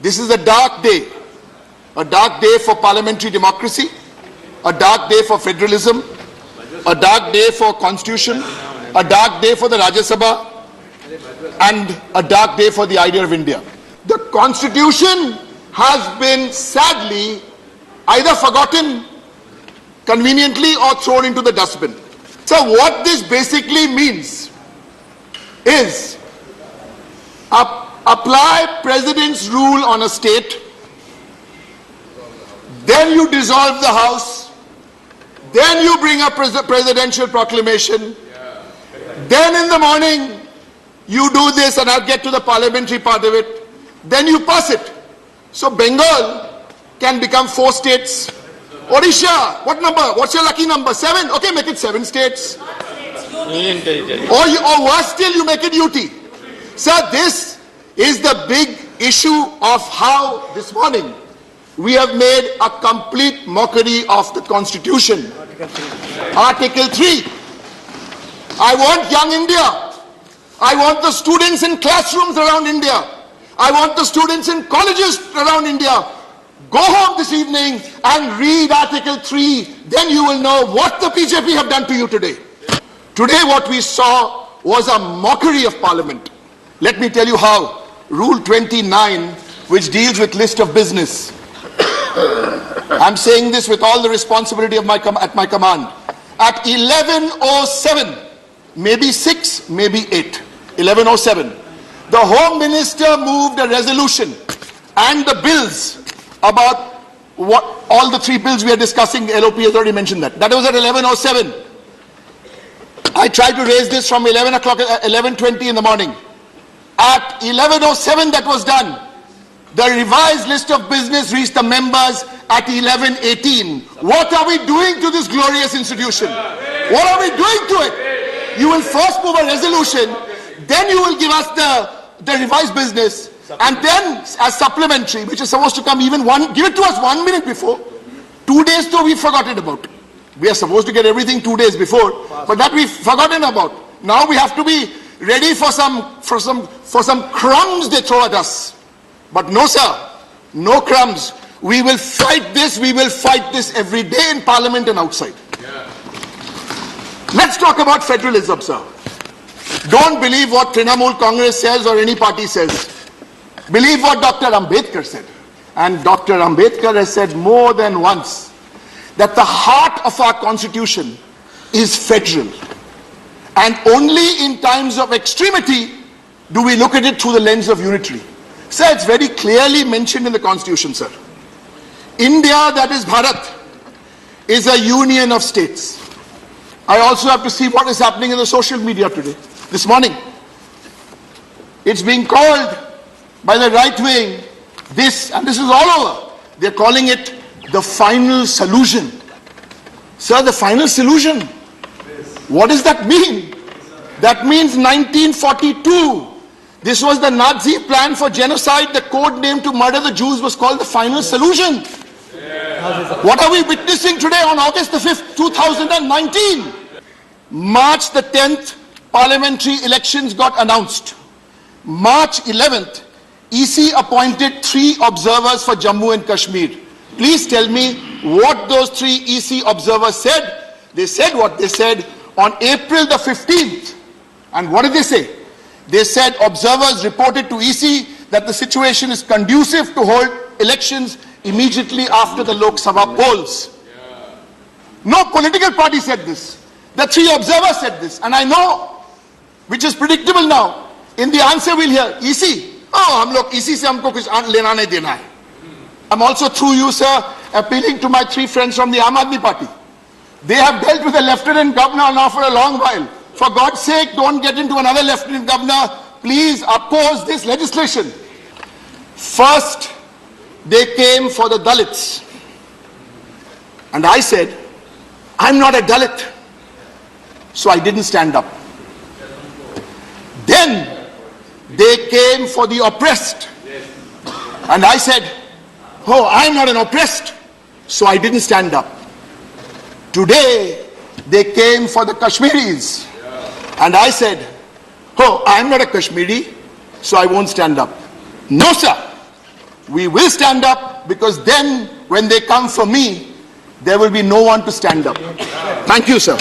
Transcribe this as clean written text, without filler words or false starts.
This is a dark day for parliamentary democracy, a dark day for federalism, a dark day for constitution, a dark day for the Rajya Sabha, and a dark day for the idea of India. The constitution has been sadly either forgotten conveniently or thrown into the dustbin. So what this basically means is apply president's rule on a state, then you dissolve the house, then you bring a presidential proclamation, then in the morning you do this, and I'll get to the parliamentary part of it, then you pass it. So Bengal can become 4 states. Odisha, what number? What's your lucky number? 7? Okay, make it 7 states. Union territory. Or worse still, you make it UT. Sir, this is the big issue of how this morning we have made a complete mockery of the Constitution. Article 3. I want young India. I want the students in classrooms around India. I want the students in colleges around India. Go home this evening and read Article 3. Then you will know what the BJP have done to you today. Today what we saw was a mockery of Parliament. Let me tell you how. Rule 29, which deals with list of business. I'm saying this with all the responsibility of at my command. At 11:07, maybe 6, maybe 8, 11:07, the Home Minister moved a resolution and the bills about what all the 3 bills we are discussing. LOP has already mentioned that. That was at 11:07. I tried to raise this from 11 o'clock, 11:20 in the morning. At 11:07 that was done. The revised list of business reached the members at 11:18. What are we doing to this glorious institution? What are we doing to it? You will first move a resolution, then you will give us the revised business, and then as supplementary, which is supposed to come give it to us 1 minute before. 2 days though we've forgotten about. We are supposed to get everything 2 days before, but that we've forgotten about. Now we have to be ready for some crumbs they throw at us. But no sir, no crumbs. We will fight this. We will fight this every day in Parliament and outside. Let's talk about federalism, sir. Don't believe what Trinamool Congress says or any party says. Believe what Dr. Ambedkar said. And Dr. Ambedkar has said more than once that the heart of our constitution is federal. And only in times of extremity do we look at it through the lens of unitary. Sir, it's very clearly mentioned in the constitution, sir. India, that is Bharat, is a union of states. I also have to see what is happening in the social media today, this morning. It's being called by the right wing this, and this is all over. They're calling it the final solution. Sir, the final solution. What does that mean? That means 1942. This was the Nazi plan for genocide. The code name to murder the Jews was called the final solution. What are we witnessing today on August the 5th, 2019? March the 10th, parliamentary elections got announced. March 11th, EC appointed 3 observers for Jammu and Kashmir. Please tell me what those 3 EC observers said. They said what they said on April the 15th. And what did they say? They said observers reported to EC that the situation is conducive to hold elections immediately after the Lok Sabha polls. No political party said this. The 3 observers said this. And I know, which is predictable now, in the answer we'll hear, EC. Oh, hum log EC se humko kuch lena nahi dena hai. I'm also through you, sir, appealing to my 3 friends from the Aam Aadmi Party. They have dealt with a lieutenant governor now for a long while. For God's sake, don't get into another lieutenant governor. Please oppose this legislation. First, they came for the Dalits. And I said, I'm not a Dalit. So I didn't stand up. Then, they came for the oppressed. And I said, oh, I'm not an oppressed. So I didn't stand up. Today, they came for the Kashmiris. And I said, oh, I'm not a Kashmiri, so I won't stand up. No, sir. We will stand up, because then when they come for me, there will be no one to stand up. Thank you, sir.